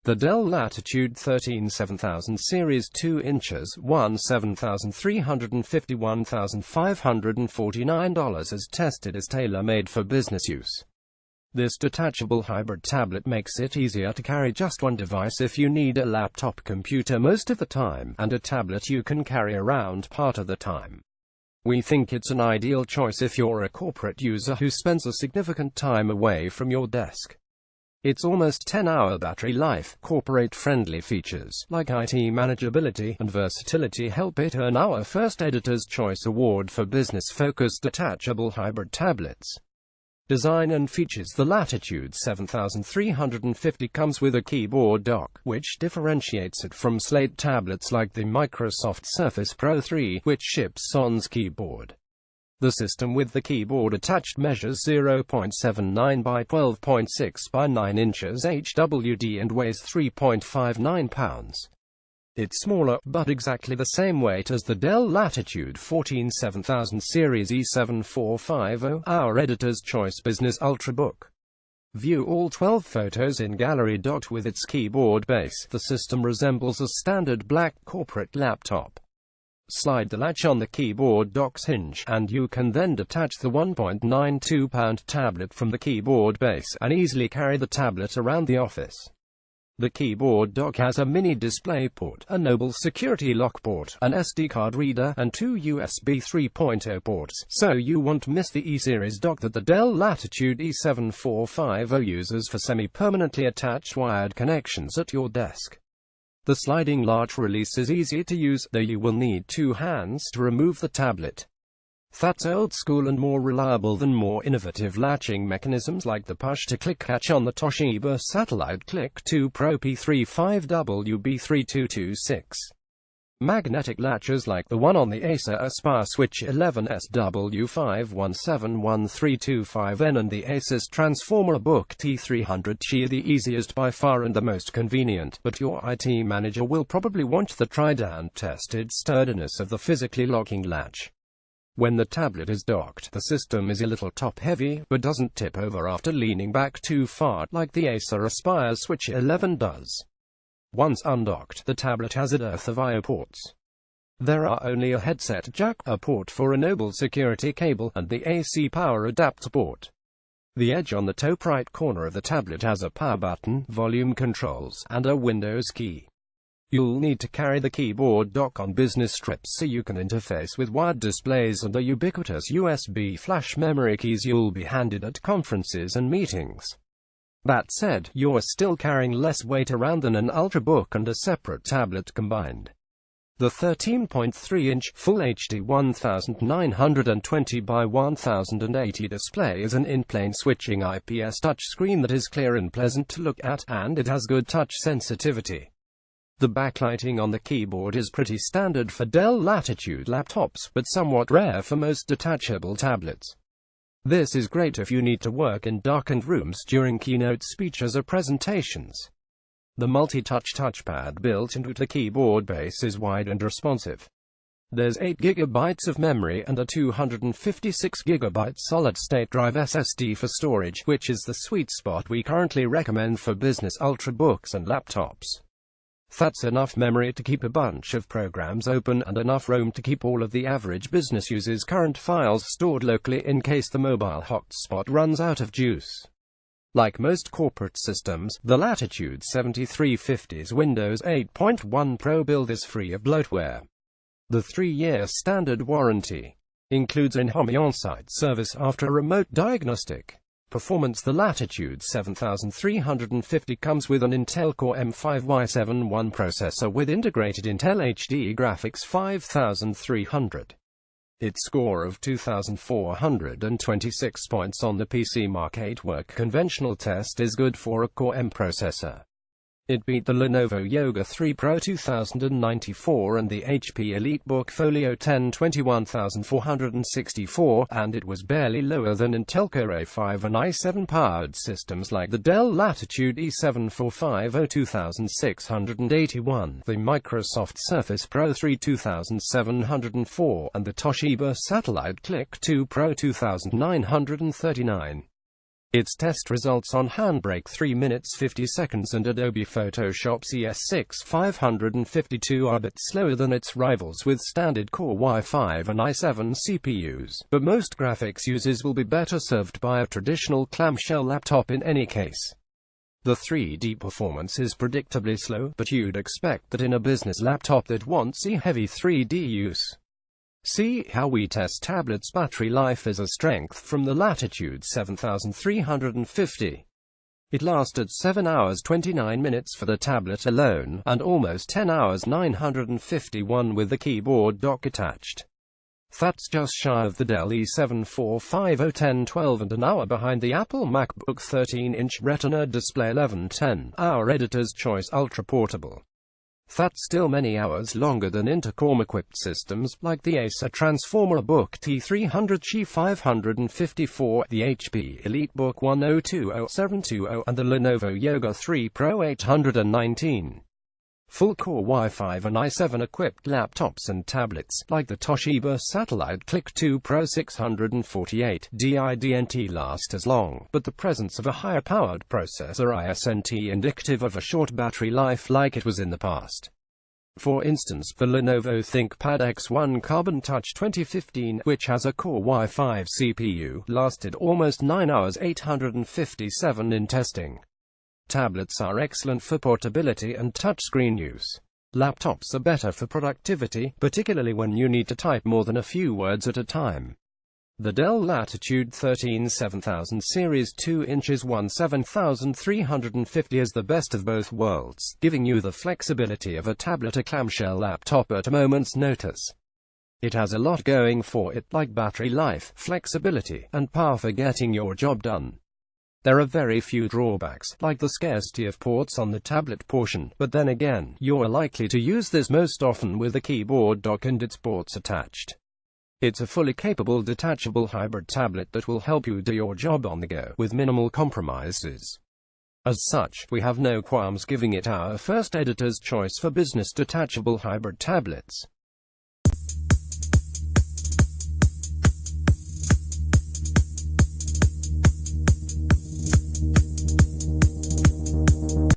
The Dell Latitude 13 7000 Series 2 inches, $7,351,549 is tested as tailor-made for business use. This detachable hybrid tablet makes it easier to carry just one device if you need a laptop computer most of the time, and a tablet you can carry around part of the time. We think it's an ideal choice if you're a corporate user who spends a significant time away from your desk. Its almost 10-hour battery life, corporate-friendly features like IT manageability and versatility help it earn our first Editor's Choice Award for business-focused detachable hybrid tablets. Design and features. The Latitude 7350 comes with a keyboard dock, which differentiates it from slate tablets like the Microsoft Surface Pro 3, which ships sans keyboard. The system with the keyboard attached measures 0.79 by 12.6 by 9 inches HWD and weighs 3.59 pounds. It's smaller, but exactly the same weight as the Dell Latitude 14 7000 Series E7450, our Editor's Choice Business Ultrabook. View all 12 photos in Gallery. With its keyboard base, the system resembles a standard black corporate laptop. Slide the latch on the keyboard dock's hinge, and you can then detach the 1.92-pound tablet from the keyboard base, and easily carry the tablet around the office. The keyboard dock has a mini display port, a Noble security lock port, an SD card reader, and 2 USB 3.0 ports, so you won't miss the E-Series dock that the Dell Latitude E7450 uses for semi-permanently attached wired connections at your desk. The sliding latch release is easy to use, though you will need 2 hands to remove the tablet. That's old school and more reliable than more innovative latching mechanisms like the push-to-click catch on the Toshiba Satellite Click 2 Pro P35WB3226. Magnetic latches like the one on the Acer Aspire Switch 11SW51713225N and the Asus Transformer Book T300G are the easiest by far and the most convenient, but your IT manager will probably want the tried-and-tested sturdiness of the physically locking latch. When the tablet is docked, the system is a little top-heavy, but doesn't tip over after leaning back too far, like the Acer Aspire Switch 11 does. Once undocked, the tablet has a dearth of I/O ports. There are only a headset jack, a port for a Noble security cable, and the AC power adapter port. The edge on the top right corner of the tablet has a power button, volume controls, and a Windows key. You'll need to carry the keyboard dock on business strips so you can interface with wired displays and the ubiquitous USB flash memory keys you'll be handed at conferences and meetings. That said, you're still carrying less weight around than an Ultrabook and a separate tablet combined. The 13.3-inch Full HD 1920 by 1080 display is an in-plane switching IPS touchscreen that is clear and pleasant to look at, and it has good touch sensitivity. The backlighting on the keyboard is pretty standard for Dell Latitude laptops, but somewhat rare for most detachable tablets. This is great if you need to work in darkened rooms during keynote speeches or presentations. The multi-touch touchpad built into the keyboard base is wide and responsive. There's 8 GB of memory and a 256 GB solid-state drive SSD for storage, which is the sweet spot we currently recommend for business ultrabooks and laptops. That's enough memory to keep a bunch of programs open and enough room to keep all of the average business user's current files stored locally in case the mobile hotspot runs out of juice. Like most corporate systems, the Latitude 7350's Windows 8.1 Pro build is free of bloatware. The 3-year standard warranty includes in-home on-site service after a remote diagnostic. Performance. The Latitude 7350 comes with an Intel Core M5Y71 processor with integrated Intel HD graphics 5300. Its score of 2,426 points on the PC Mark 8 work conventional test is good for a Core M processor. It beat the Lenovo Yoga 3 Pro 2094 and the HP EliteBook Folio 10 21464, and it was barely lower than Intel Core i5 and i7 powered systems like the Dell Latitude E7450 2681, the Microsoft Surface Pro 3 2704, and the Toshiba Satellite Click 2 Pro 2939. Its test results on Handbrake 3 minutes 50 seconds and Adobe Photoshop CS6 552 are a bit slower than its rivals with standard Core i5 and i7 CPUs, but most graphics users will be better served by a traditional clamshell laptop in any case. The 3D performance is predictably slow, but you'd expect that in a business laptop that won't see heavy 3D use. See how we test tablets' battery life as a strength from the Latitude 7350. It lasted 7 hours 29 minutes for the tablet alone, and almost 10 hours 951 with the keyboard dock attached. That's just shy of the Dell E7 450 1012 and an hour behind the Apple MacBook 13-inch Retina display 1110, our editor's choice Ultra Portable. That's still many hours longer than intercom-equipped systems like the Acer Transformer-Book T300 554, the HP EliteBook 1020720, and the Lenovo Yoga 3 Pro 819. Full-core Wi-Fi and i7-equipped laptops and tablets, like the Toshiba Satellite Click 2 Pro 648 DIDNT last as long, but the presence of a higher-powered processor isn't indicative of a short battery life like it was in the past. For instance, the Lenovo ThinkPad X1 Carbon Touch 2015, which has a Core i5 CPU, lasted almost 9 hours 857 in testing. Tablets are excellent for portability and touchscreen use. Laptops are better for productivity, particularly when you need to type more than a few words at a time. The Dell Latitude 13 7000 Series 2 inches 17350 is the best of both worlds, giving you the flexibility of a tablet or clamshell laptop at a moment's notice. It has a lot going for it, like battery life, flexibility, and power for getting your job done. There are very few drawbacks, like the scarcity of ports on the tablet portion, but then again, you're likely to use this most often with a keyboard dock and its ports attached. It's a fully capable detachable hybrid tablet that will help you do your job on the go, with minimal compromises. As such, we have no qualms giving it our first editor's choice for business detachable hybrid tablets.